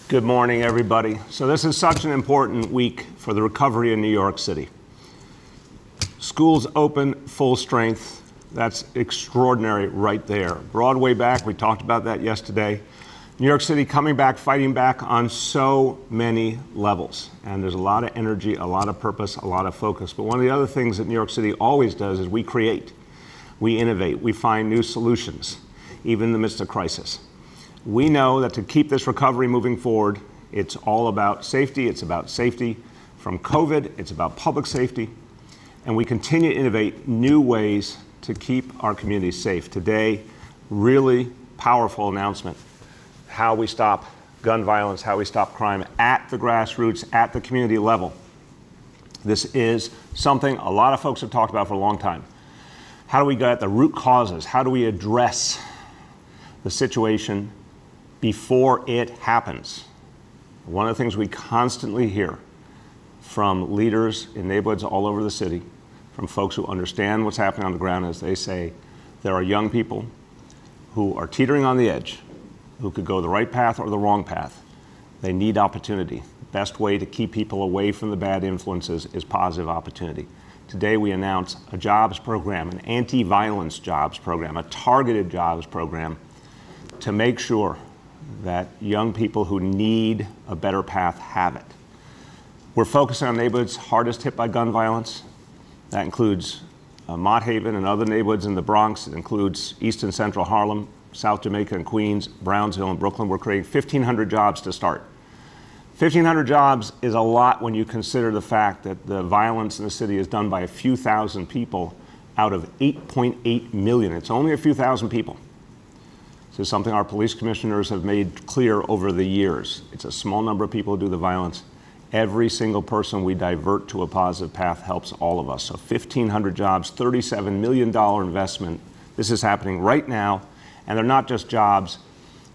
Good morning, everybody. So this is such an important week for the recovery in New York City. Schools open full strength. That's extraordinary right there. Broadway back, we talked about that yesterday. New York City coming back, fighting back on so many levels. And there's a lot of energy, a lot of purpose, a lot of focus. But one of the other things that New York City always does is we create, we innovate, we find new solutions, even in the midst of crisis. We know that to keep this recovery moving forward, it's all about safety. It's about safety from COVID. It's about public safety. And we continue to innovate new ways to keep our communities safe. Today, really powerful announcement, how we stop gun violence, how we stop crime at the grassroots, at the community level. This is something a lot of folks have talked about for a long time. How do we get at the root causes? How do we address the situation before it happens? One of the things we constantly hear from leaders in neighborhoods all over the city, from folks who understand what's happening on the ground, is they say there are young people who are teetering on the edge, who could go the right path or the wrong path. They need opportunity. The best way to keep people away from the bad influences is positive opportunity. Today we announce a jobs program, an anti-violence jobs program, a targeted jobs program to make sure that young people who need a better path have it. We're focusing on neighborhoods hardest hit by gun violence. That includes Mott Haven and other neighborhoods in the Bronx. It includes East and Central Harlem, South Jamaica and Queens, Brownsville and Brooklyn. We're creating 1,500 jobs to start. 1,500 jobs is a lot when you consider the fact that the violence in the city is done by a few thousand people out of 8.8 million. It's only a few thousand people. This is something our police commissioners have made clear over the years. It's a small number of people who do the violence. Every single person we divert to a positive path helps all of us. So 1,500 jobs, $37 million investment. This is happening right now. And they're not just jobs.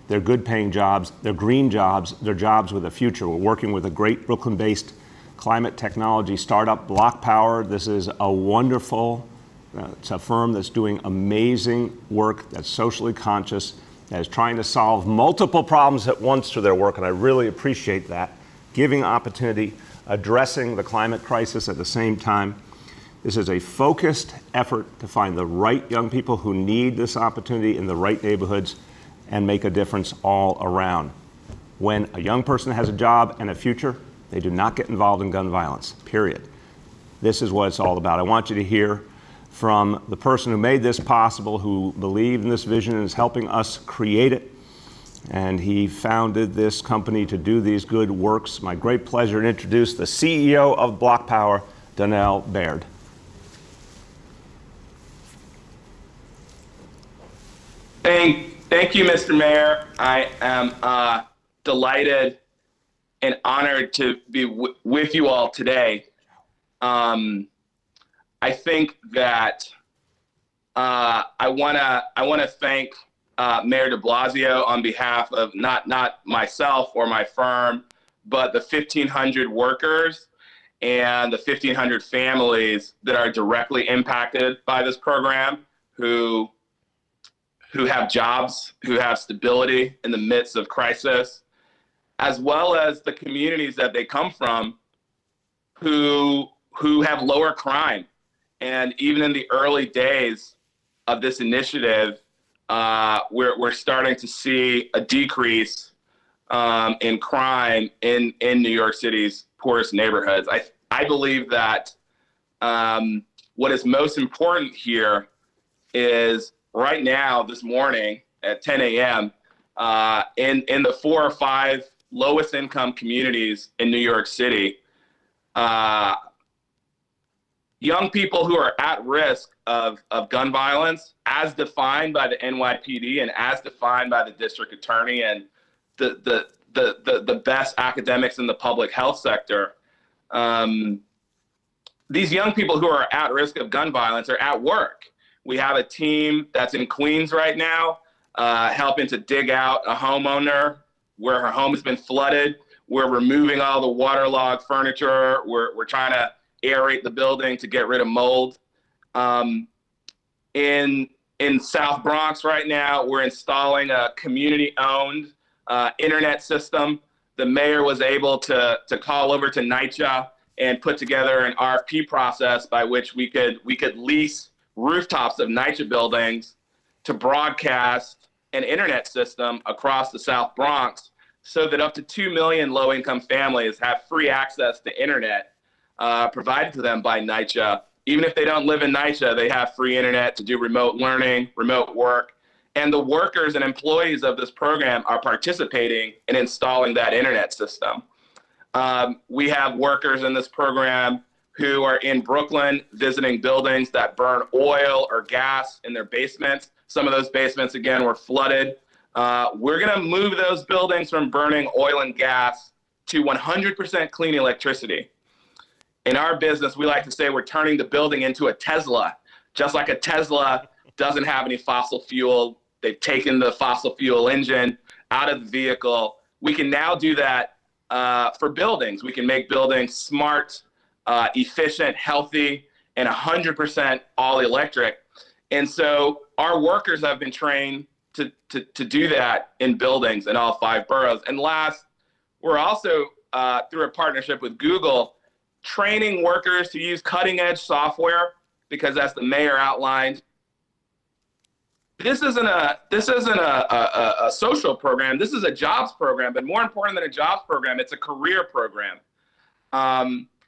They're good paying jobs. They're green jobs. They're jobs with a future. We're working with a great Brooklyn-based climate technology startup, Block Power. This is a wonderful, it's a firm that's doing amazing work, that's socially conscious, that is trying to solve multiple problems at once through their work, and I really appreciate that. Giving opportunity, addressing the climate crisis at the same time. This is a focused effort to find the right young people who need this opportunity in the right neighborhoods and make a difference all around. When a young person has a job and a future, they do not get involved in gun violence, period. This is what it's all about. I want you to hear from the person who made this possible, who believed in this vision and is helping us create it. And he founded this company to do these good works. My great pleasure to introduce the CEO of Block Power, Donnell Baird. Thank you, Mr. Mayor. I am delighted and honored to be with you all today. I think that I want to thank Mayor de Blasio on behalf of not myself or my firm, but the 1,500 workers and the 1,500 families that are directly impacted by this program, who have jobs, who have stability in the midst of crisis, as well as the communities that they come from, who have lower crime. And even in the early days of this initiative, we're starting to see a decrease in crime in New York City's poorest neighborhoods. I believe that what is most important here is right now, this morning at 10 a.m., in the 4 or 5 lowest income communities in New York City, young people who are at risk of gun violence, as defined by the NYPD and as defined by the district attorney and the best academics in the public health sector, these young people who are at risk of gun violence are at work. We have a team that's in Queens right now, helping to dig out a homeowner where her home has been flooded. We're removing all the waterlogged furniture. We're trying to aerate the building to get rid of mold. In South Bronx right now, we're installing a community-owned internet system the mayor was able to call over to NYCHA and put together an RFP process by which we could lease rooftops of NYCHA buildings to broadcast an internet system across the South Bronx so that up to 2 million low-income families have free access to internet provided to them by NYCHA. Even if they don't live in NYCHA, they have free internet to do remote learning, remote work. And the workers and employees of this program are participating in installing that internet system. We have workers in this program who are in Brooklyn visiting buildings that burn oil or gas in their basements. Some of those basements, again, were flooded. We're going to move those buildings from burning oil and gas to 100% clean electricity. In our business, we like to say we're turning the building into a Tesla. Just like a Tesla doesn't have any fossil fuel, they've taken the fossil fuel engine out of the vehicle. We can now do that for buildings. We can make buildings smart, efficient, healthy, and 100% all electric. And so our workers have been trained to do that in buildings in all 5 boroughs. And last, we're also, through a partnership with Google, training workers to use cutting-edge software, because as the mayor outlined, this isn't a social program. This is a jobs program, but more important than a jobs program, it's a career program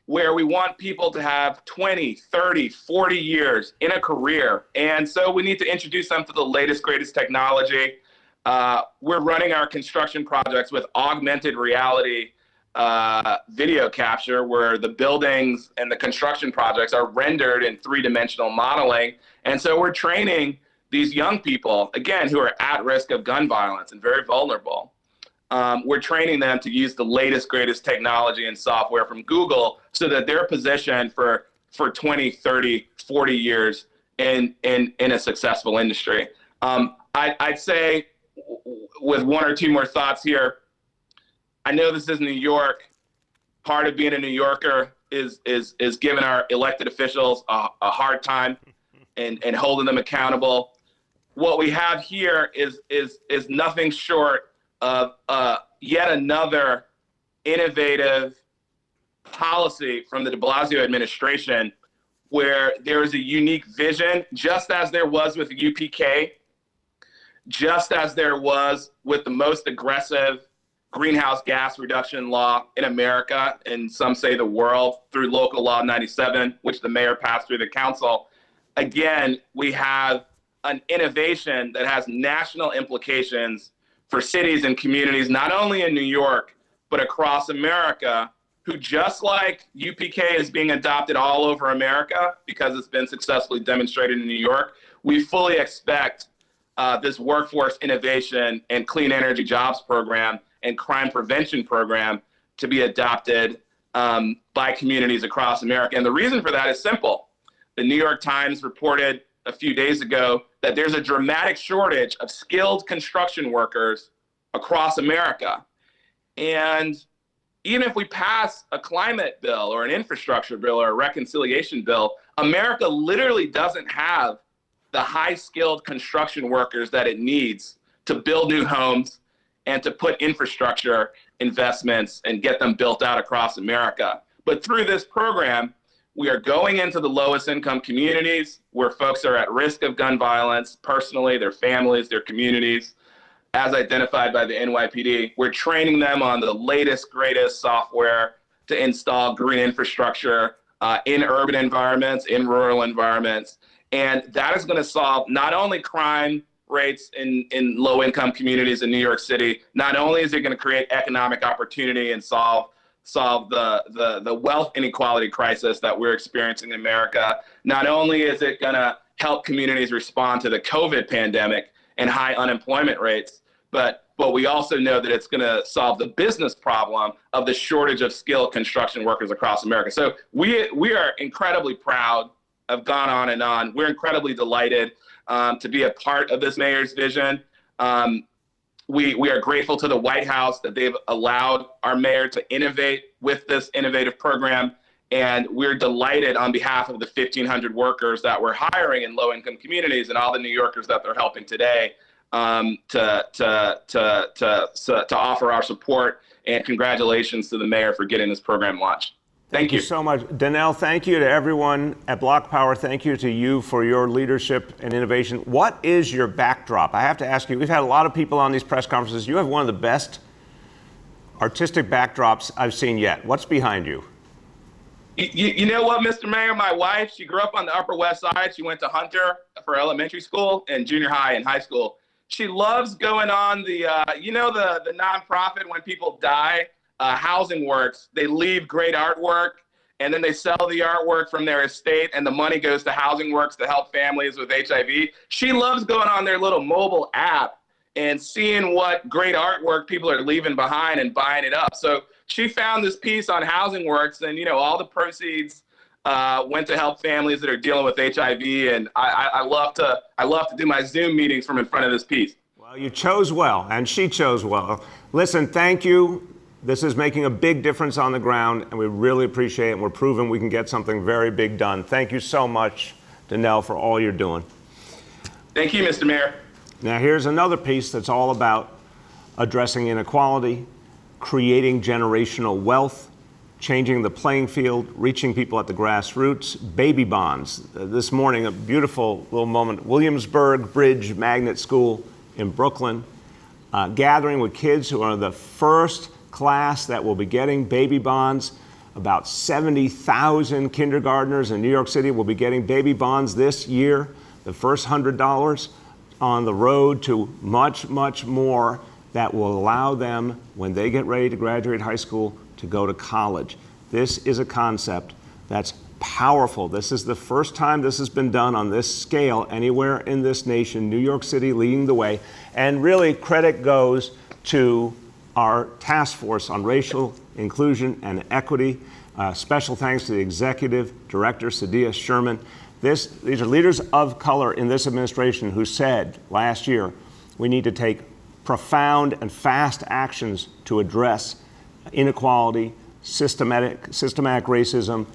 where we want people to have 20, 30, 40 years in a career. And so we need to introduce them to the latest, greatest technology. We're running our construction projects with augmented reality video capture, where the buildings and the construction projects are rendered in 3-dimensional modeling. And so we're training these young people, again, who are at risk of gun violence and very vulnerable. We're training them to use the latest, greatest technology and software from Google so that they're positioned for 20, 30, 40 years in a successful industry. I'd say, with 1 or 2 more thoughts here, I know this is New York. Part of being a New Yorker is giving our elected officials a hard time and holding them accountable. What we have here is nothing short of yet another innovative policy from the de Blasio administration, where there is a unique vision, just as there was with UPK, just as there was with the most aggressive greenhouse gas reduction law in America, and some say the world, through Local Law 97, which the mayor passed through the council. Again, we have an innovation that has national implications for cities and communities, not only in New York, but across America, who, just like UPK is being adopted all over America because it's been successfully demonstrated in New York, we fully expect this workforce innovation and clean energy jobs program and crime prevention program to be adopted by communities across America. And the reason for that is simple. The New York Times reported a few days ago that there's a dramatic shortage of skilled construction workers across America. And even if we pass a climate bill or an infrastructure bill or a reconciliation bill, America literally doesn't have the high-skilled construction workers that it needs to build new homes and to put infrastructure investments and get them built out across America. But through this program, we are going into the lowest income communities where folks are at risk of gun violence, personally, their families, their communities, as identified by the NYPD. We're training them on the latest, greatest software to install green infrastructure in urban environments, in rural environments. And that is going to solve not only crime rates in low-income communities in New York City, not only is it going to create economic opportunity and solve the wealth inequality crisis that we're experiencing in America, not only is it going to help communities respond to the COVID pandemic and high unemployment rates, but we also know that it's going to solve the business problem of the shortage of skilled construction workers across America. So we are incredibly proud, have gone on and on. We're incredibly delighted to be a part of this mayor's vision. We are grateful to the White House that they've allowed our mayor to innovate with this innovative program. And we're delighted on behalf of the 1,500 workers that we're hiring in low-income communities and all the New Yorkers that they're helping today to offer our support. And congratulations to the mayor for getting this program launched. Thank you so much. Danelle, thank you to everyone at Block Power. Thank you to you for your leadership and innovation. What is your backdrop? I have to ask you, we've had a lot of people on these press conferences. You have one of the best artistic backdrops I've seen yet. What's behind you? You know what, Mr. Mayor? My wife, she grew up on the Upper West Side. She went to Hunter for elementary school and junior high and high school. She loves going on the nonprofit when people die, Housing Works. They leave great artwork, and then they sell the artwork from their estate, and the money goes to Housing Works to help families with HIV. She loves going on their little mobile app and seeing what great artwork people are leaving behind and buying it up. So she found this piece on Housing Works, and all the proceeds went to help families that are dealing with HIV. And I love to do my Zoom meetings from in front of this piece. Well, you chose well, and she chose well. Listen, thank you. This is making a big difference on the ground, and we really appreciate it. And we're proving we can get something very big done. Thank you so much, Danelle, for all you're doing. Thank you, Mr. Mayor. Now, here's another piece that's all about addressing inequality, creating generational wealth, changing the playing field, reaching people at the grassroots, baby bonds. This morning, a beautiful little moment, Williamsburg Bridge Magnet School in Brooklyn, gathering with kids who are the first class that will be getting baby bonds. About 70,000 kindergartners in New York City will be getting baby bonds this year, the first $100 on the road to much, much more that will allow them, when they get ready to graduate high school, to go to college. This is a concept that's powerful. This is the first time this has been done on this scale anywhere in this nation. New York City leading the way. And really, credit goes to our task force on racial inclusion and equity. Special thanks to the executive director, Sadia Sherman. These are leaders of color in this administration who said last year, we need to take profound and fast actions to address inequality, systematic racism,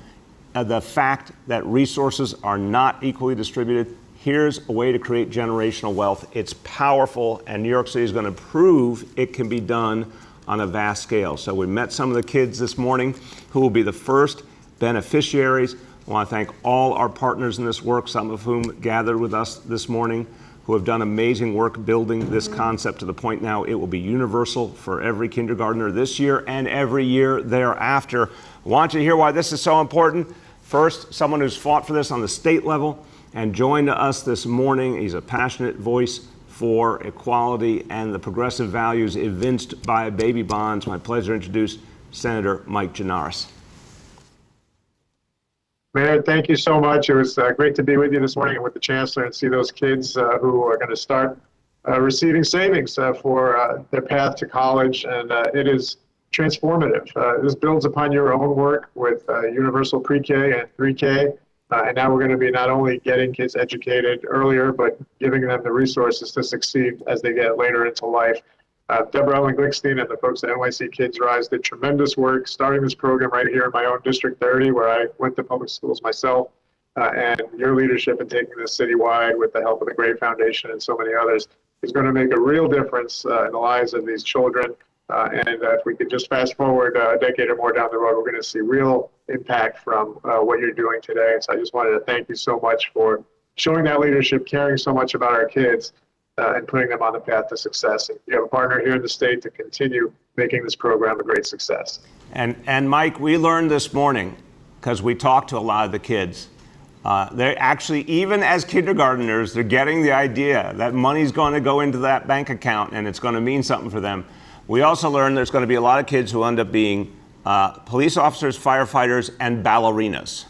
the fact that resources are not equally distributed. Here's a way to create generational wealth. It's powerful, and New York City is going to prove it can be done on a vast scale. So we met some of the kids this morning who will be the first beneficiaries. I want to thank all our partners in this work, some of whom gathered with us this morning, who have done amazing work building this concept to the point now it will be universal for every kindergartner this year and every year thereafter. I want you to hear why this is so important. First, someone who's fought for this on the state level and joined us this morning. He's a passionate voice for equality and the progressive values evinced by baby bonds. My pleasure to introduce Senator Mike Genaris. Mayor, thank you so much. It was great to be with you this morning and with the Chancellor and see those kids who are going to start receiving savings for their path to college. And it is transformative. This builds upon your own work with universal pre-K and 3K. And now we're going to be not only getting kids educated earlier, but giving them the resources to succeed as they get later into life. Deborah Ellen Glickstein and the folks at NYC Kids Rise did tremendous work starting this program right here in my own District 30, where I went to public schools myself. And your leadership in taking this citywide with the help of the Gray Foundation and so many others is going to make a real difference in the lives of these children. And if we could just fast forward a decade or more down the road, we're going to see real impact from what you're doing today. And so I just wanted to thank you so much for showing that leadership, caring so much about our kids, and putting them on the path to success. And you have a partner here in the state to continue making this program a great success. And Mike, we learned this morning, because we talked to a lot of the kids, they're actually, even as kindergartners, they're getting the idea that money's going to go into that bank account and it's going to mean something for them. We also learned there's going to be a lot of kids who end up being police officers, firefighters, and ballerinas.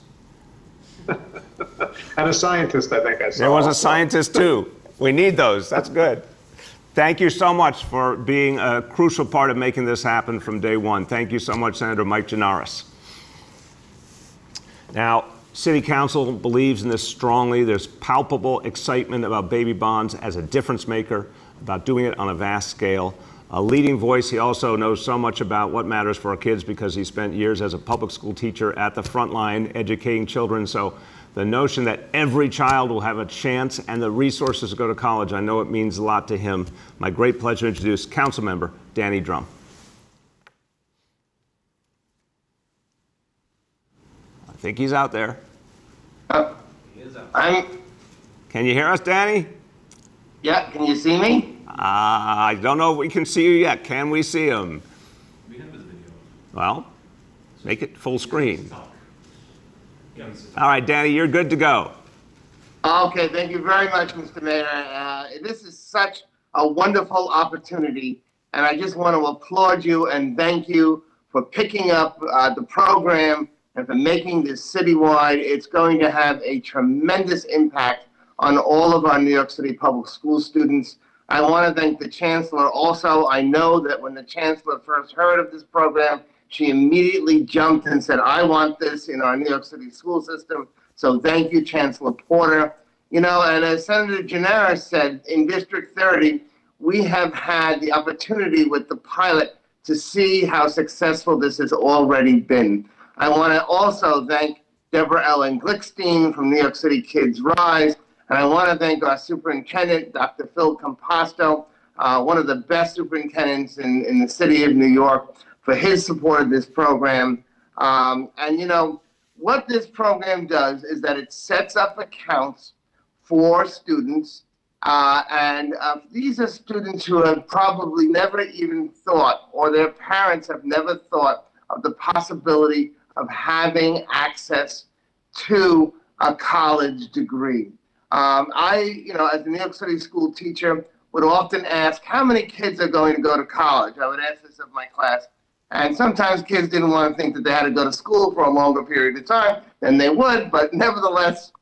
And a scientist, I think I saw. There was a scientist too. We need those. That's good. Thank you so much for being a crucial part of making this happen from day one. Thank you so much, Senator Mike Genaris. Now, City Council believes in this strongly. There's palpable excitement about baby bonds as a difference maker, about doing it on a vast scale. A leading voice, he also knows so much about what matters for our kids because he spent years as a public school teacher at the front line educating children. So The notion that every child will have a chance and the resources to go to college, I know it means a lot to him. My great pleasure to introduce Councilmember Danny Drum. I think he's out there. Can you hear us, Danny? Yeah, can you see me? I don't know if we can see you yet. Can we see him? We have his video. Well, make it full screen. All right, Danny, you're good to go. Okay, thank you very much, Mr. Mayor. This is such a wonderful opportunity, and I just want to applaud you and thank you for picking up the program and for making this citywide. It's going to have a tremendous impact on all of our New York City public school students. I want to thank the Chancellor also. I know that when the Chancellor first heard of this program, she immediately jumped and said, I want this in our New York City school system. So thank you, Chancellor Porter. You know, and as Senator Genaris said, in District 30, we have had the opportunity with the pilot to see how successful this has already been. I want to also thank Deborah Ellen Glickstein from New York City Kids Rise. And I want to thank our superintendent, Dr. Phil Composto, one of the best superintendents in the city of New York, for his support of this program. And you know, what this program does is that it sets up accounts for students. These are students who have probably never even thought, or their parents have never thought of the possibility of having access to a college degree. You know, as a New York City school teacher, would often ask, how many kids are going to go to college? I would ask this of my class. And sometimes kids didn't want to think that they had to go to school for a longer period of time than they would, but nevertheless,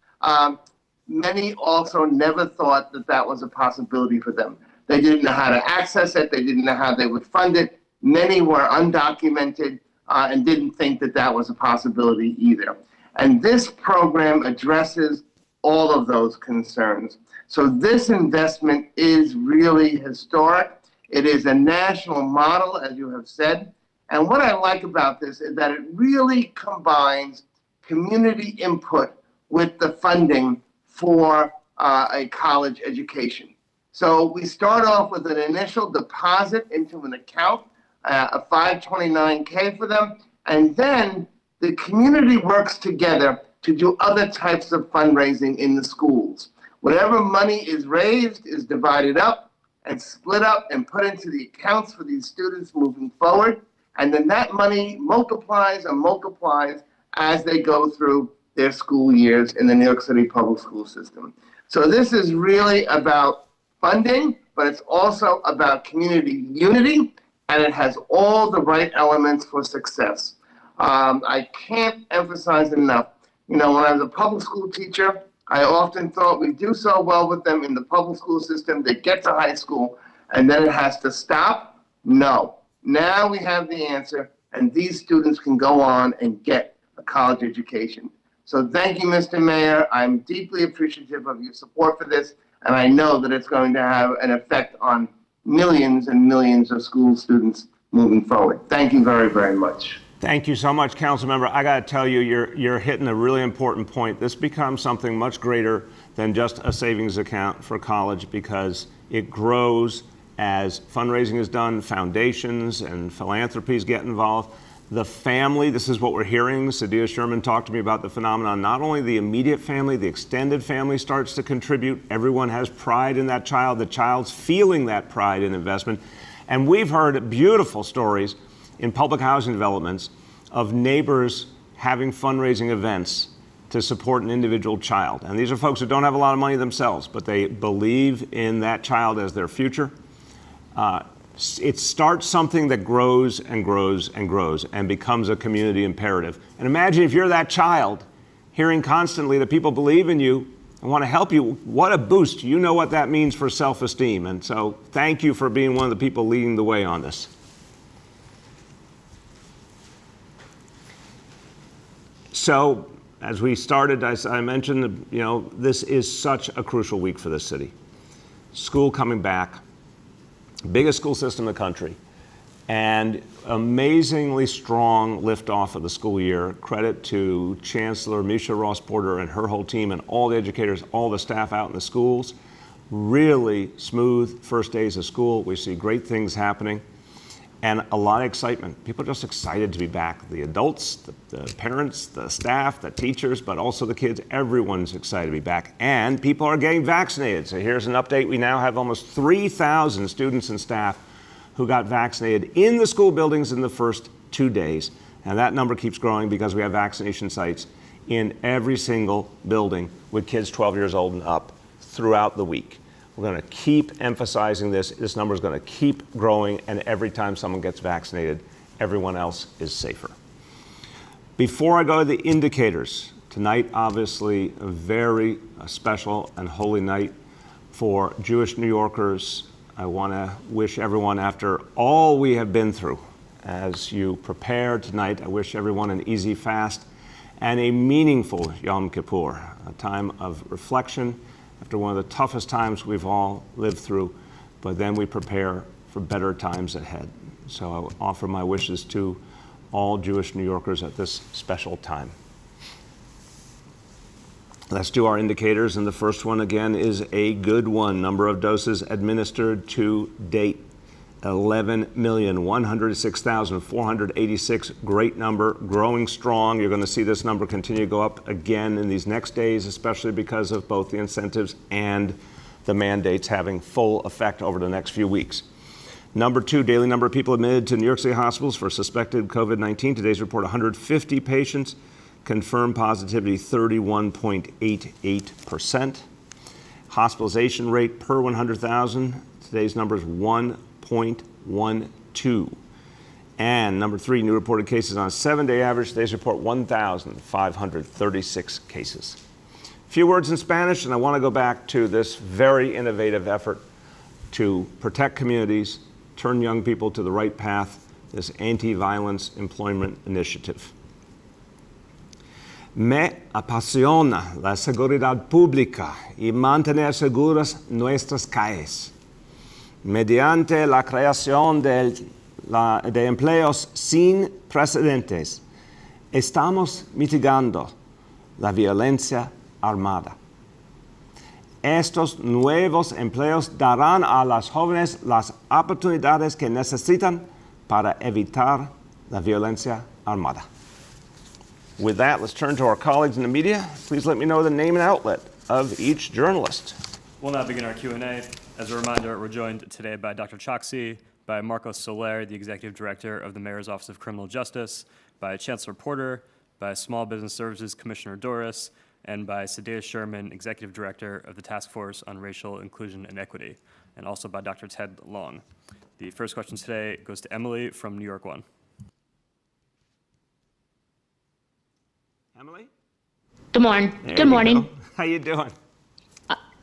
many also never thought that that was a possibility for them. They didn't know how to access it. They didn't know how they would fund it. Many were undocumented and didn't think that that was a possibility either. And this program addresses all of those concerns. So this investment is really historic. It is a national model, as you have said. And what I like about this is that it really combines community input with the funding for a college education. So we start off with an initial deposit into an account, a 529K for them, and then the community works together to do other types of fundraising in the schools. Whatever money is raised is divided up and split up and put into the accounts for these students moving forward. And then that money multiplies and multiplies as they go through their school years in the New York City public school system. So this is really about funding, but it's also about community unity, and it has all the right elements for success. I can't emphasize enough. You know, when I was a public school teacher, I often thought we do so well with them in the public school system. They get to high school, and then it has to stop. No. Now we have the answer, and these students can go on and get a college education. So thank you, Mr. Mayor. I'm deeply appreciative of your support for this, and I know that it's going to have an effect on millions and millions of school students moving forward. Thank you very, very much. Thank you so much, Councilmember. I got to tell you, you're hitting a really important point. This becomes something much greater than just a savings account for college, because it grows as fundraising is done, foundations and philanthropies get involved. The family, this is what we're hearing. Sadia Sherman talked to me about the phenomenon. Not only the immediate family, the extended family starts to contribute. Everyone has pride in that child. The child's feeling that pride in investment. And we've heard beautiful stories in public housing developments of neighbors having fundraising events to support an individual child. And these are folks who don't have a lot of money themselves, but they believe in that child as their future. It starts something that grows and grows and grows and becomes a community imperative. And imagine if you're that child, hearing constantly that people believe in you and want to help you. What a boost. You know what that means for self-esteem. And so thank you for being one of the people leading the way on this. So, as we started, I mentioned, you know, this is such a crucial week for this city. School coming back, biggest school system in the country. and amazingly strong liftoff of the school year. Credit to Chancellor Misha Ross-Porter and her whole team and all the educators, all the staff out in the schools. Really smooth first days of school. We see great things happening and a lot of excitement. People are just excited to be back. The adults, the parents, the staff, the teachers, but also the kids. Everyone's excited to be back. And people are getting vaccinated. So here's an update. We now have almost 3,000 students and staff who got vaccinated in the school buildings in the first 2 days. And that number keeps growing because we have vaccination sites in every single building with kids 12 years old and up throughout the week. We're going to keep emphasizing this. This number is going to keep growing, and every time someone gets vaccinated, everyone else is safer. Before I go to the indicators, tonight obviously a very special and holy night for Jewish New Yorkers. I want to wish everyone, after all we have been through, as you prepare tonight, I wish everyone an easy fast and a meaningful Yom Kippur, a time of reflection after one of the toughest times we've all lived through, but then we prepare for better times ahead. So I offer my wishes to all Jewish New Yorkers at this special time. Let's do our indicators, and the first one again is a good one. Number of doses administered to date, 11,106,486. Great number, growing strong. You're going to see this number continue to go up again in these next days, especially because of both the incentives and the mandates having full effect over the next few weeks. Number two, daily number of people admitted to New York City hospitals for suspected COVID-19. Today's report, 150 patients. Confirmed positivity, 31.88%. Hospitalization rate per 100,000. Today's number is 1.12. And number three, new reported cases on a 7-day average. Today's report, 1,536 cases. A few words in Spanish, and I want to go back to this very innovative effort to protect communities, turn young people to the right path, this anti-violence employment initiative. Me apasiona la seguridad pública y mantener seguras nuestras calles. Mediante la creación de empleos sin precedentes, estamos mitigando la violencia armada. Estos nuevos empleos darán a las jóvenes las oportunidades que necesitan para evitar la violencia armada. With that, let's turn to our colleagues in the media. Please let me know the name and outlet of each journalist. We'll now begin our Q&A. As a reminder, we're joined today by Dr. Choksi, by Marcos Soler, the Executive Director of the Mayor's Office of Criminal Justice, by Chancellor Porter, by Small Business Services Commissioner Doris, and by Sadea Sherman, Executive Director of the Task Force on Racial Inclusion and Equity, and also by Dr. Ted Long. The first question today goes to Emily from New York One. Emily? Good morning. There Good you morning. go. How you doing?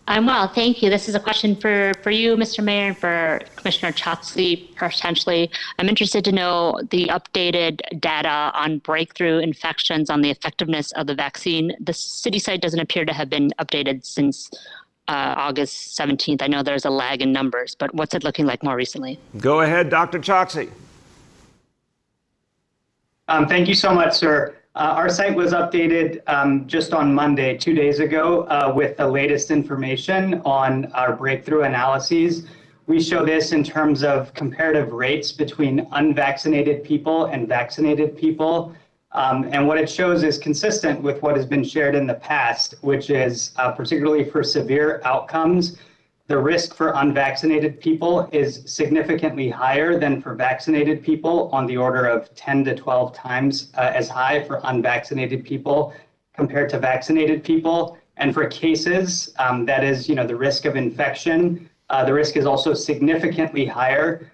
I'm well, thank you. This is a question for you, Mr. Mayor, and for Commissioner Choksi, potentially. I'm interested to know the updated data on breakthrough infections on the effectiveness of the vaccine. The city site doesn't appear to have been updated since August 17th. I know there's a lag in numbers, but what's it looking like more recently? Go ahead, Dr. Choksi. Thank you so much, sir. Our site was updated just on Monday, 2 days ago, with the latest information on our breakthrough analyses. We show this in terms of comparative rates between unvaccinated people and vaccinated people. And what it shows is consistent with what has been shared in the past, which is particularly for severe outcomes, the risk for unvaccinated people is significantly higher than for vaccinated people, on the order of 10 to 12 times as high for unvaccinated people compared to vaccinated people. And for cases, that is, the risk of infection, the risk is also significantly higher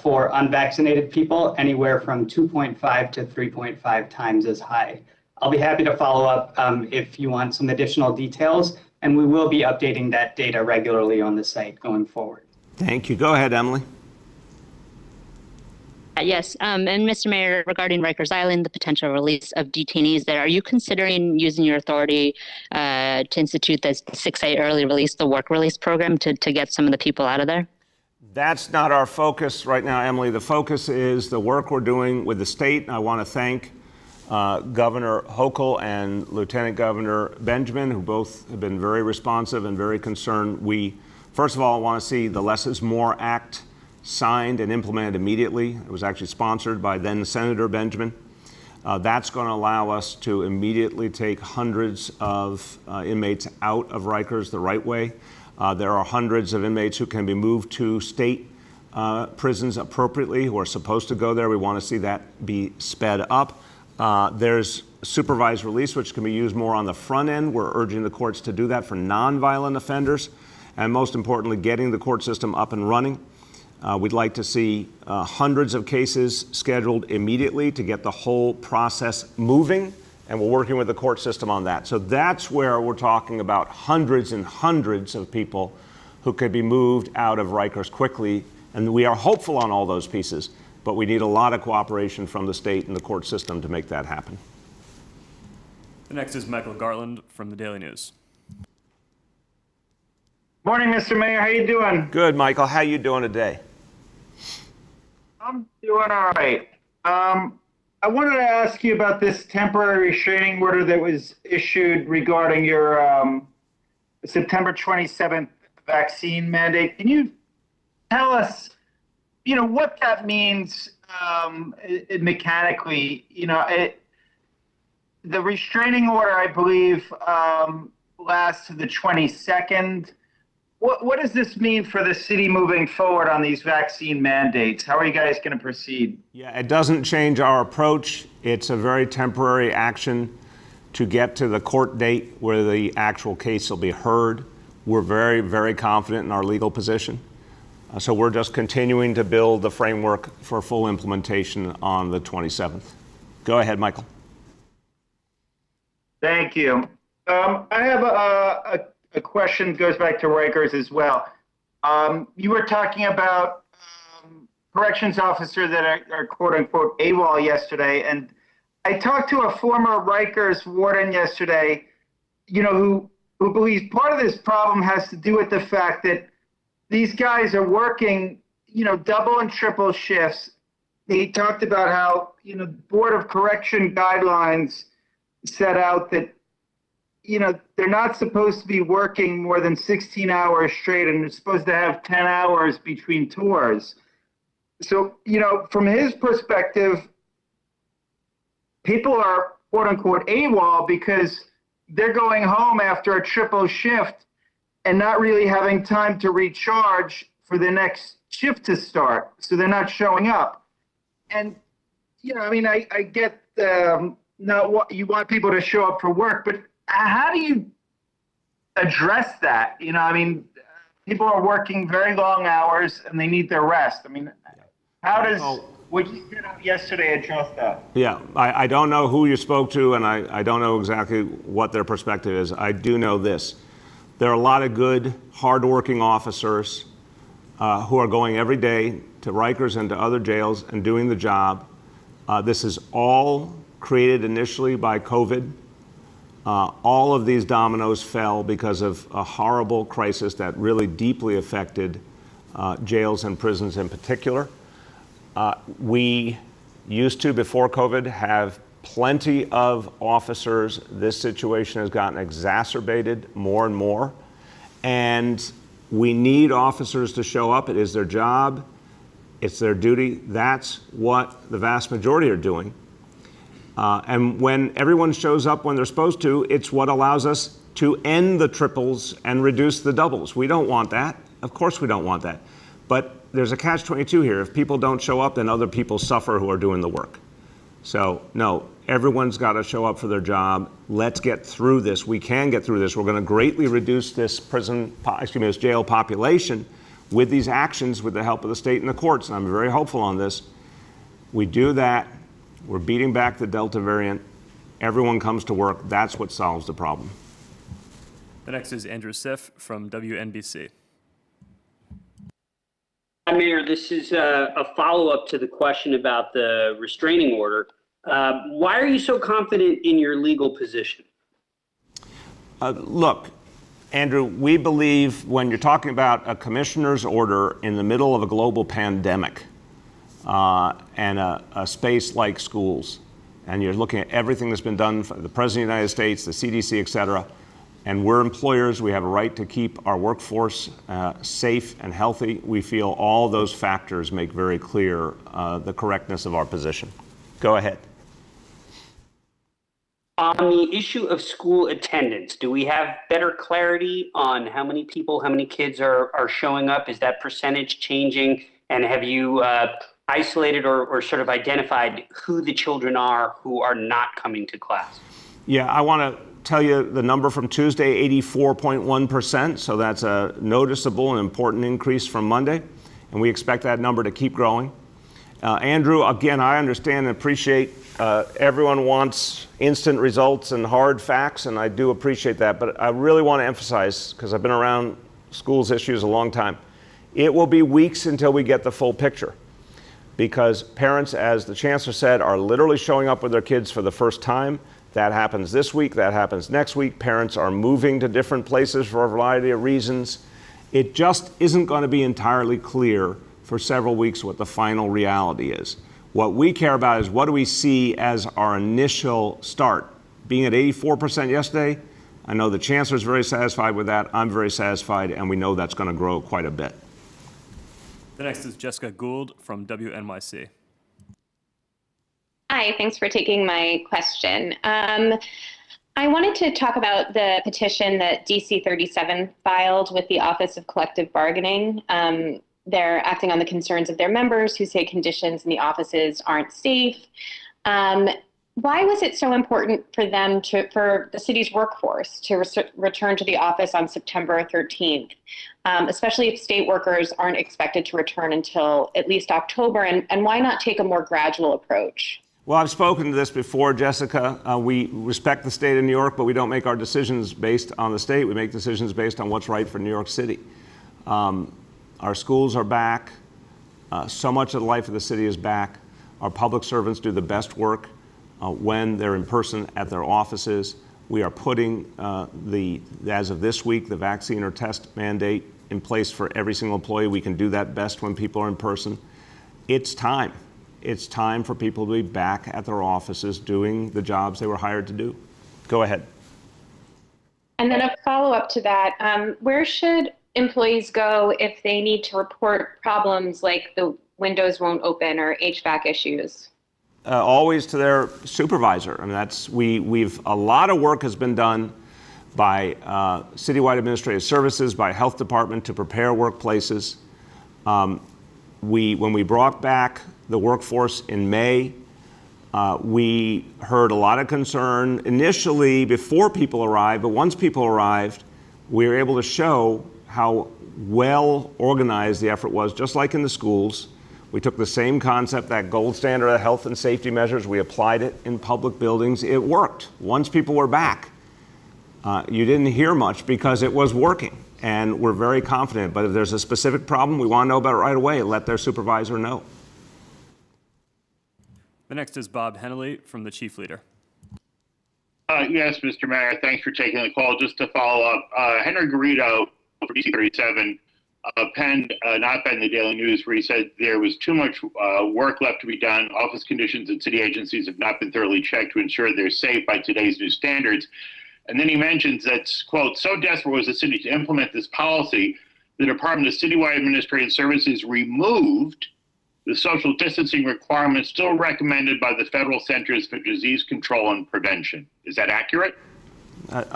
for unvaccinated people, anywhere from 2.5 to 3.5 times as high. I'll be happy to follow up if you want some additional details. And we will be updating that data regularly on the site going forward. Thank you. Go ahead, Emily. Yes, and Mr. Mayor, regarding Rikers Island, the potential release of detainees there, are you considering using your authority to institute this 6A early release, the work release program, to get some of the people out of there? That's not our focus right now, Emily. The focus is the work we're doing with the state. I want to thank Governor Hochul and Lieutenant Governor Benjamin, who both have been very responsive and very concerned. We, first of all, want to see the Less is More Act signed and implemented immediately. It was actually sponsored by then Senator Benjamin. That's going to allow us to immediately take hundreds of inmates out of Rikers the right way. There are hundreds of inmates who can be moved to state prisons appropriately, who are supposed to go there. We want to see that be sped up. There's supervised release, which can be used more on the front end. We're urging the courts to do that for nonviolent offenders. And most importantly, getting the court system up and running. We'd like to see hundreds of cases scheduled immediately to get the whole process moving. And we're working with the court system on that. So that's where we're talking about hundreds and hundreds of people who could be moved out of Rikers quickly. And we are hopeful on all those pieces, but we need a lot of cooperation from the state and the court system to make that happen. The next is Michael Garland from the Daily News. Morning, Mr. Mayor. How you doing? Good, Michael. How you doing today? I'm doing all right. I wanted to ask you about this temporary restraining order that was issued regarding your September 27th vaccine mandate. Can you tell us, what that means mechanically? The restraining order, I believe, lasts to the 22nd. What does this mean for the city moving forward on these vaccine mandates? How are you guys going to proceed? Yeah, it doesn't change our approach. It's a very temporary action to get to the court date where the actual case will be heard. We're very, very confident in our legal position. So we're just continuing to build the framework for full implementation on the 27th. Go ahead, Michael. Thank you. I have a question that goes back to Rikers as well. You were talking about corrections officers that are quote unquote AWOL yesterday. And I talked to a former Rikers warden yesterday, who believes part of this problem has to do with the fact that these guys are working, double and triple shifts. He talked about how, Board of Correction guidelines set out that they're not supposed to be working more than 16 hours straight, and they're supposed to have 10 hours between tours. So, from his perspective, people are quote unquote AWOL because they're going home after a triple shift and not really having time to recharge for the next shift to start. So they're not showing up. And, I get not what you want people to show up for work, but how do you address that? People are working very long hours and they need their rest. How does what you did yesterday address that? Yeah, I don't know who you spoke to, and I don't know exactly what their perspective is. I do know this. There are a lot of good, hardworking officers who are going every day to Rikers and to other jails and doing the job. This is all created initially by COVID. All of these dominoes fell because of a horrible crisis that really deeply affected jails and prisons in particular. We used to, before COVID, have plenty of officers. This situation has gotten exacerbated more and more. And we need officers to show up. It is their job. It's their duty. That's what the vast majority are doing. And when everyone shows up when they're supposed to, it's what allows us to end the triples and reduce the doubles. We don't want that. Of course we don't want that. But there's a catch-22 here. If people don't show up, then other people suffer who are doing the work. So no, everyone's got to show up for their job. Let's get through this. We can get through this. We're going to greatly reduce this this jail population with these actions with the help of the state and the courts. And I'm very hopeful on this. We do that. We're beating back the Delta variant. Everyone comes to work. That's what solves the problem. The next is Andrew Siff from WNBC. Mayor, this is a follow-up to the question about the restraining order. Why are you so confident in your legal position? Look, Andrew, we believe when you're talking about a commissioner's order in the middle of a global pandemic and a space like schools, and you're looking at everything that's been done for the President of the United States, the CDC, et cetera, and we're employers, we have a right to keep our workforce safe and healthy. We feel all those factors make very clear the correctness of our position. Go ahead. On the issue of school attendance, do we have better clarity on how many people, how many kids are showing up? Is that percentage changing? And have you isolated or sort of identified who the children are who are not coming to class? Yeah, I want to tell you the number from Tuesday, 84.1%. So that's a noticeable and important increase from Monday. And we expect that number to keep growing. Andrew, again, I understand and appreciate everyone wants instant results and hard facts, and I do appreciate that. But I really want to emphasize, because I've been around schools issues a long time, it will be weeks until we get the full picture. Because parents, as the chancellor said, are literally showing up with their kids for the first time. That happens this week, that happens next week. Parents are moving to different places for a variety of reasons. It just isn't going to be entirely clear for several weeks what the final reality is. What we care about is what do we see as our initial start. Being at 84% yesterday, I know the chancellor is very satisfied with that. I'm very satisfied, and we know that's going to grow quite a bit. The next is Jessica Gould from WNYC. Hi, thanks for taking my question. I wanted to talk about the petition that DC 37 filed with the Office of Collective Bargaining. They're acting on the concerns of their members who say conditions in the offices aren't safe. Why was it so important for them for the city's workforce to return to the office on September 13th, especially if state workers aren't expected to return until at least October? And why not take a more gradual approach? Well, I've spoken to this before, Jessica. We respect the state of New York, but we don't make our decisions based on the state. We make decisions based on what's right for New York City. Our schools are back. So much of the life of the city is back. Our public servants do the best work when they're in person at their offices. We are putting as of this week, the vaccine or test mandate in place for every single employee. We can do that best when people are in person. It's time. It's time for people to be back at their offices doing the jobs they were hired to do. Go ahead. And then a follow-up to that, where should employees go if they need to report problems like the windows won't open or HVAC issues? Always to their supervisor. I mean, a lot of work has been done by citywide administrative services, by health department to prepare workplaces. When we brought back the workforce in May, we heard a lot of concern initially before people arrived, but once people arrived, we were able to show how well organized the effort was, just like in the schools. We took the same concept, that gold standard of health and safety measures, we applied it in public buildings. It worked. Once people were back, you didn't hear much because it was working. And we're very confident. But if there's a specific problem, we want to know about it right away and let their supervisor know. The next is Bob Hennelly from the Chief Leader. Yes, Mr. Mayor, thanks for taking the call. Just to follow up, Henry Garrido for DC 37 penned an op-ed in the Daily News where he said there was too much work left to be done. Office conditions at city agencies have not been thoroughly checked to ensure they're safe by today's new standards. And then he mentions that, quote, so desperate was the city to implement this policy, the Department of Citywide Administrative Services removed the social distancing requirements still recommended by the Federal Centers for Disease Control and Prevention. Is that accurate?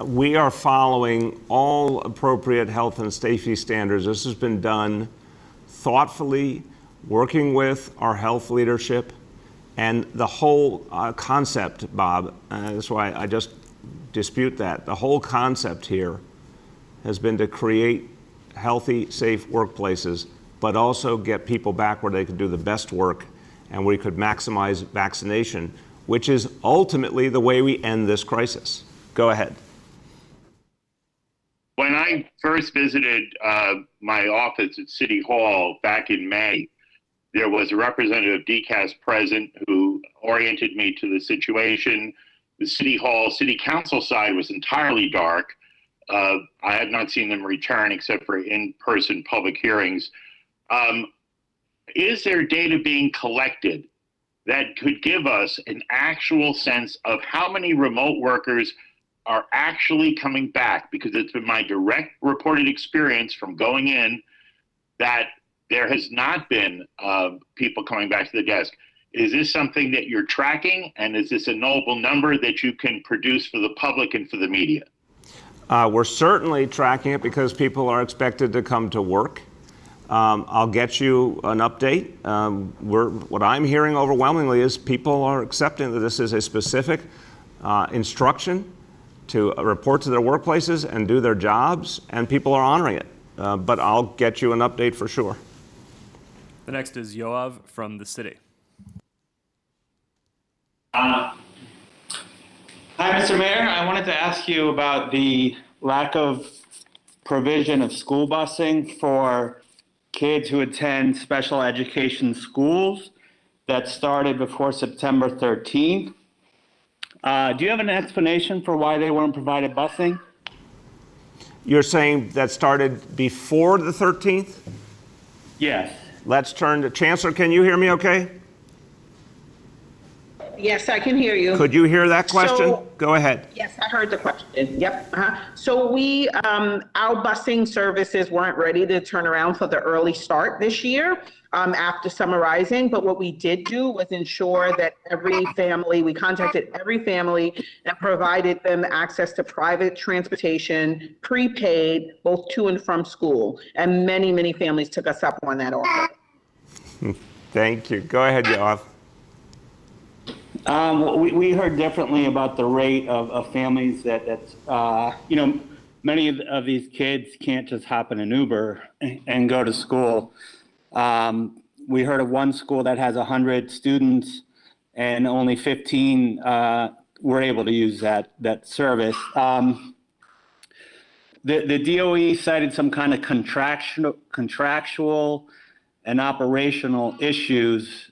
We are following all appropriate health and safety standards. This has been done thoughtfully, working with our health leadership, and the whole concept, Bob, that's why I just dispute that. The whole concept here has been to create healthy, safe workplaces, but also get people back where they could do the best work and we could maximize vaccination, which is ultimately the way we end this crisis. Go ahead. When I first visited my office at City Hall back in May, there was a representative of DCAS present who oriented me to the situation. The City Hall, City Council side was entirely dark. I have not seen them return except for in-person public hearings. Is there data being collected that could give us an actual sense of how many remote workers are actually coming back? Because it's been my direct reported experience from going in that there has not been people coming back to the desk. Is this something that you're tracking, and is this a knowable number that you can produce for the public and for the media? We're certainly tracking it because people are expected to come to work. I'll get you an update. What I'm hearing overwhelmingly is people are accepting that this is a specific instruction to report to their workplaces and do their jobs, and people are honoring it. But I'll get you an update for sure. The next is Yoav from the city. Hi, Mr. Mayor. I wanted to ask you about the lack of provision of school busing for kids who attend special education schools that started before September 13th. Do you have an explanation for why they weren't provided busing? You're saying that started before the 13th? Yes. Let's turn to Chancellor. Can you hear me okay? Yes, I can hear you. Could you hear that question? So- Go ahead. Yes, I heard the question. Yep. So our busing services weren't ready to turn around for the early start this year after summarizing. But what we did do was ensure that we contacted every family and provided them access to private transportation, prepaid, both to and from school. And many, many families took us up on that offer. Thank you. Go ahead, Yoav. We heard differently about the rate of families many of these kids can't just hop in an Uber and go to school. We heard of one school that has 100 students and only 15 were able to use that service. The DOE cited some kind of contractual and operational issues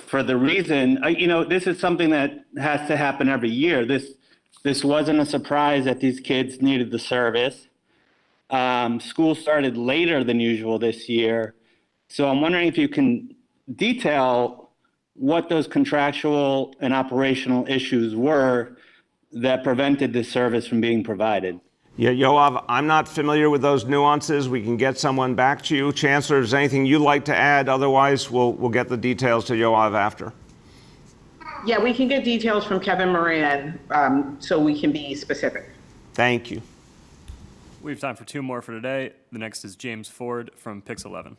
for the reason, this is something that has to happen every year. This wasn't a surprise that these kids needed the service. School started later than usual this year. So I'm wondering if you can detail what those contractual and operational issues were that prevented this service from being provided. Yeah, Yoav, I'm not familiar with those nuances. We can get someone back to you. Chancellor, is there anything you'd like to add? Otherwise, we'll get the details to Yoav after. Yeah, we can get details from Kevin Moran so we can be specific. Thank you. We have time for two more for today. The next is James Ford from Pix 11.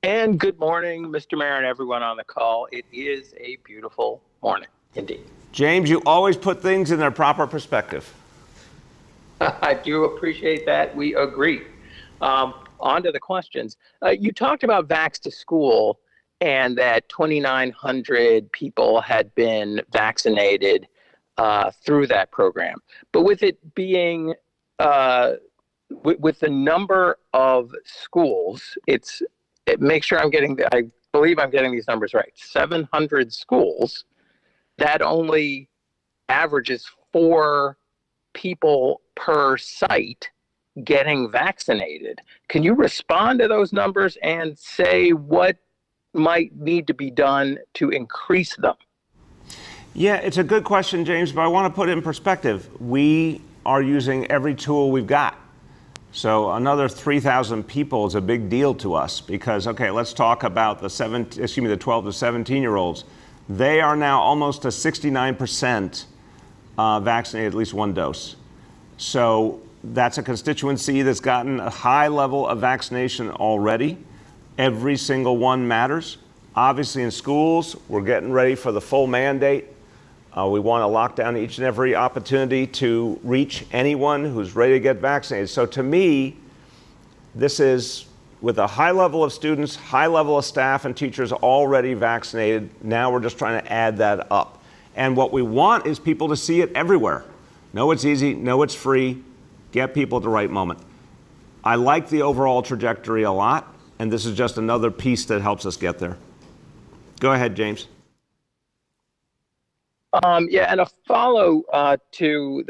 And good morning, Mr. Mayor and everyone on the call. It is a beautiful morning, indeed. James, you always put things in their proper perspective. I do appreciate that. We agree. On to the questions. You talked about Vax to School and that 2,900 people had been vaccinated through that program. But with it being, with the number of schools, make sure I believe I'm getting these numbers right, 700 schools, that only averages 4 people per site getting vaccinated. Can you respond to those numbers and say what might need to be done to increase them? Yeah, it's a good question, James, but I want to put it in perspective. We are using every tool we've got. So another 3,000 people is a big deal to us because, okay, let's talk about the 12 to 17-year-olds. They are now almost to 69% vaccinated at least one dose. So that's a constituency that's gotten a high level of vaccination already. Every single one matters. Obviously in schools, we're getting ready for the full mandate. We want to lock down each and every opportunity to reach anyone who's ready to get vaccinated. So to me, this is with a high level of students, high level of staff and teachers already vaccinated. Now we're just trying to add that up. And what we want is people to see it everywhere. Know it's easy, know it's free, get people at the right moment. I like the overall trajectory a lot, and this is just another piece that helps us get there. Go ahead, James. Yeah, and a follow to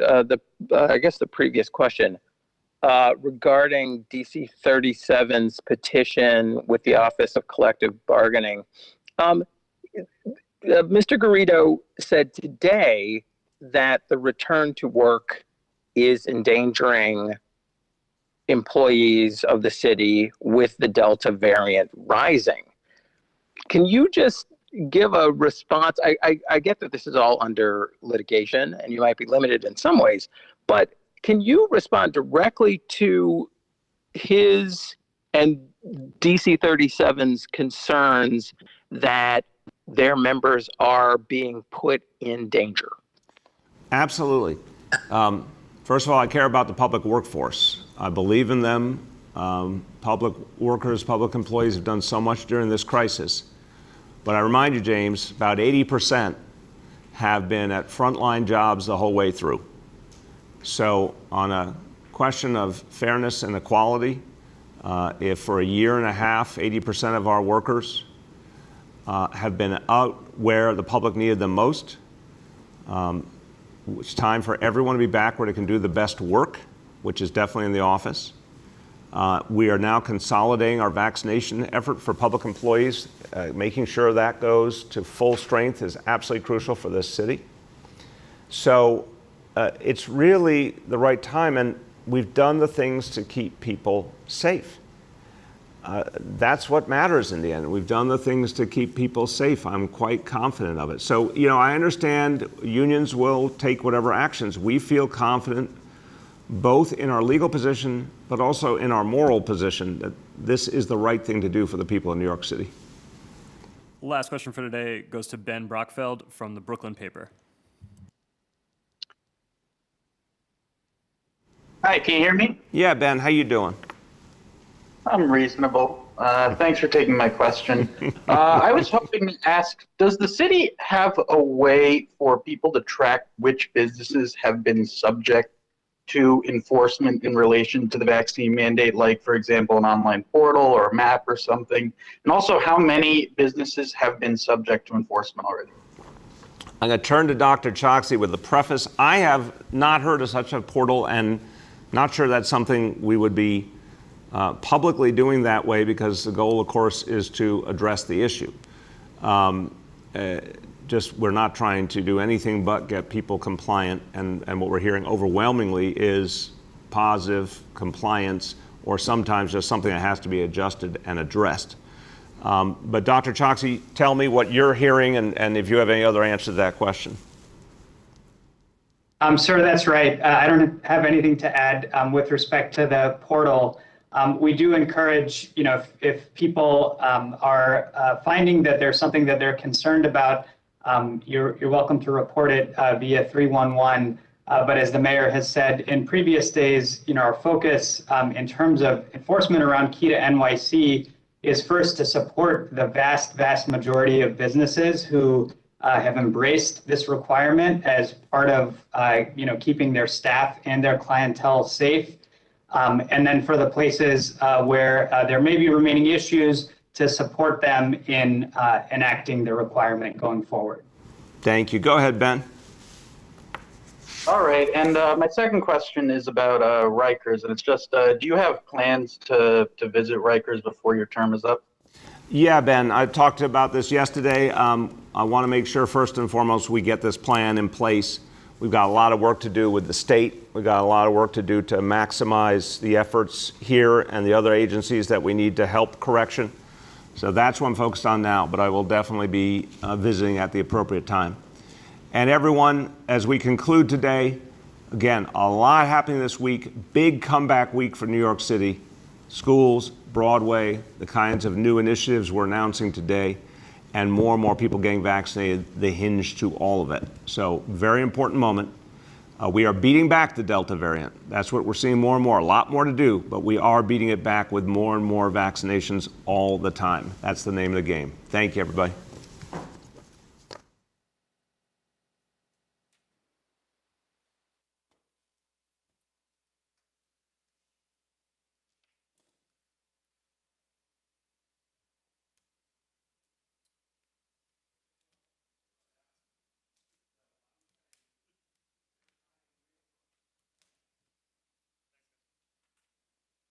I guess the previous question regarding DC 37's petition with the Office of Collective Bargaining. Mr. Garrido said today that the return to work is endangering employees of the city with the Delta variant rising. Can you just give a response? I get that this is all under litigation and you might be limited in some ways, but can you respond directly to his and DC 37's concerns that their members are being put in danger? Absolutely. First of all, I care about the public workforce. I believe in them. Public workers, public employees have done so much during this crisis. But I remind you, James, about 80% have been at frontline jobs the whole way through. So on a question of fairness and equality, if for a year and a half, 80% of our workers have been out where the public needed them most, it's time for everyone to be back where they can do the best work, which is definitely in the office. We are now consolidating our vaccination effort for public employees. Making sure that goes to full strength is absolutely crucial for this city. So it's really the right time, and we've done the things to keep people safe. That's what matters in the end. We've done the things to keep people safe. I'm quite confident of it. So, I understand unions will take whatever actions. We feel confident both in our legal position, but also in our moral position that this is the right thing to do for the people in New York City. Last question for today goes to Ben Brockfeld from the Brooklyn paper. Hi, can you hear me? Yeah, Ben, how you doing? I'm reasonable. Thanks for taking my question. I was hoping to ask, does the city have a way for people to track which businesses have been subject to enforcement in relation to the vaccine mandate, like, for example, an online portal or a map or something? And also, how many businesses have been subject to enforcement already? I'm going to turn to Dr. Choksi with the preface. I have not heard of such a portal and not sure that's something we would be publicly doing that way, because the goal, of course, is to address the issue. We're not trying to do anything but get people compliant, and what we're hearing overwhelmingly is positive compliance, or sometimes just something that has to be adjusted and addressed. But Dr. Choksi, tell me what you're hearing, and if you have any other answer to that question. Sir, that's right. I don't have anything to add with respect to the portal. We do encourage, if people are finding that there's something that they're concerned about, you're welcome to report it via 311. But as the mayor has said in previous days, our focus in terms of enforcement around Key to NYC is first to support the vast majority of businesses who have embraced this requirement as part of, keeping their staff and their clientele safe. And then for the places where there may be remaining issues, to support them in enacting the requirement going forward. Thank you. Go ahead, Ben. All right, and my second question is about Rikers, and it's just, do you have plans to visit Rikers before your term is up? Yeah, Ben, I talked about this yesterday. I want to make sure first and foremost we get this plan in place. We've got a lot of work to do with the state. We've got a lot of work to do to maximize the efforts here and the other agencies that we need to help correction. So that's what I'm focused on now, but I will definitely be visiting at the appropriate time. And everyone, as we conclude today, again, a lot happening this week, big comeback week for New York City. Schools, Broadway, the kinds of new initiatives we're announcing today, and more people getting vaccinated, the hinge to all of it. So very important moment. We are beating back the Delta variant. That's what we're seeing more and more. A lot more to do, but we are beating it back with more and more vaccinations all the time. That's the name of the game. Thank you, everybody.